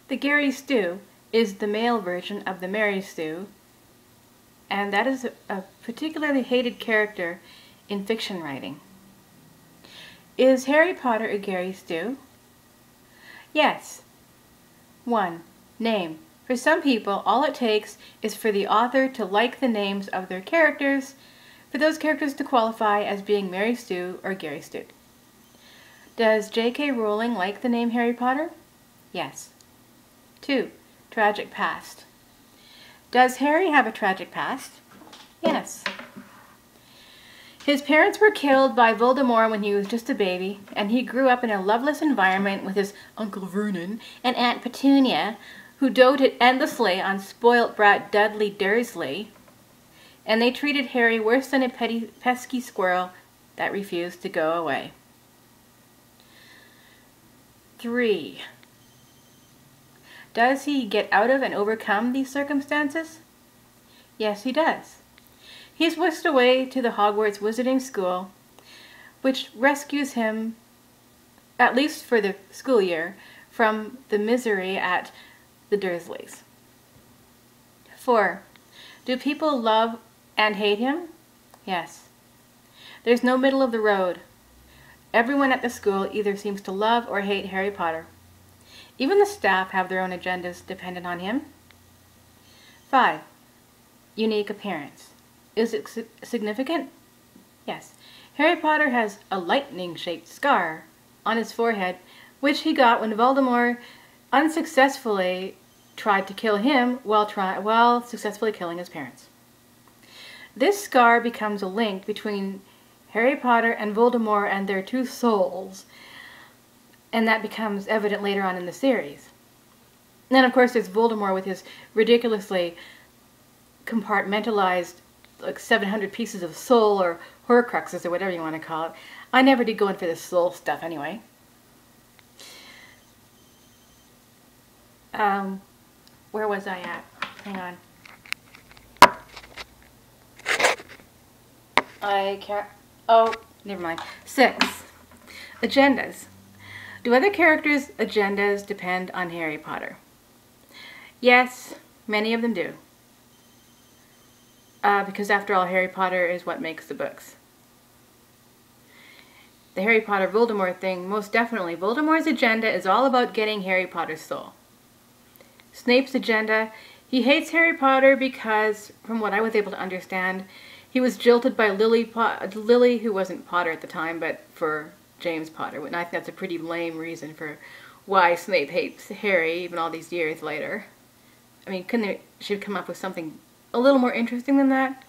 The Gary Stu is the male version of the Mary Stu, and that is a particularly hated character in fiction writing. Is Harry Potter a Gary Stu? Yes. 1. Name. For some people, all it takes is for the author to like the names of their characters, for those characters to qualify as being Mary Stu or Gary Stu. Does J.K. Rowling like the name Harry Potter? Yes. 2. Tragic past. Does Harry have a tragic past? Yes. His parents were killed by Voldemort when he was just a baby, and he grew up in a loveless environment with his Uncle Vernon and Aunt Petunia, who doted endlessly on spoilt brat Dudley Dursley, and they treated Harry worse than a pesky squirrel that refused to go away. 3. Does he get out of and overcome these circumstances? Yes, he does. He's whisked away to the Hogwarts Wizarding School, which rescues him, at least for the school year, from the misery at the Dursleys. 4. Do people love and hate him? Yes. There's no middle of the road. Everyone at the school either seems to love or hate Harry Potter. Even the staff have their own agendas dependent on him. 5. Unique appearance. Is it significant? Yes. Harry Potter has a lightning-shaped scar on his forehead, which he got when Voldemort unsuccessfully tried to kill him while successfully killing his parents. This scar becomes a link between Harry Potter and Voldemort and their two souls, and that becomes evident later on in the series. And then, of course, there's Voldemort with his ridiculously compartmentalized, like 700 pieces of soul or Horcruxes or whatever you want to call it. I never did go in for the soul stuff anyway. Where was I at? Hang on. I can't... Oh, never mind. 6. Agendas. Do other characters' agendas depend on Harry Potter? Yes, many of them do. Because after all, Harry Potter is what makes the books. The Harry Potter Voldemort thing, most definitely. Voldemort's agenda is all about getting Harry Potter's soul. Snape's agenda, he hates Harry Potter because, from what I was able to understand, he was jilted by Lily, who wasn't Potter at the time, but for James Potter. And I think that's a pretty lame reason for why Snape hates Harry, even all these years later. I mean, should come up with something a little more interesting than that?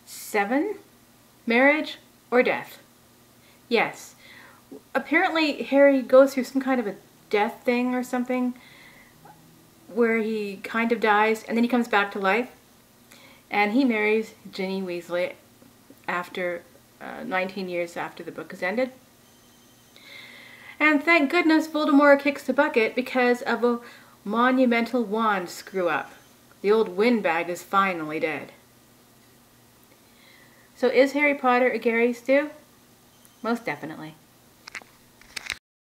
7. Marriage or death? Yes. Apparently Harry goes through some kind of a death thing or something where he kind of dies and then he comes back to life. And he marries Ginny Weasley after 19 years after the book has ended. And thank goodness Voldemort kicks the bucket because of a monumental wand screw-up. The old windbag is finally dead. So is Harry Potter a Gary Stu? Most definitely.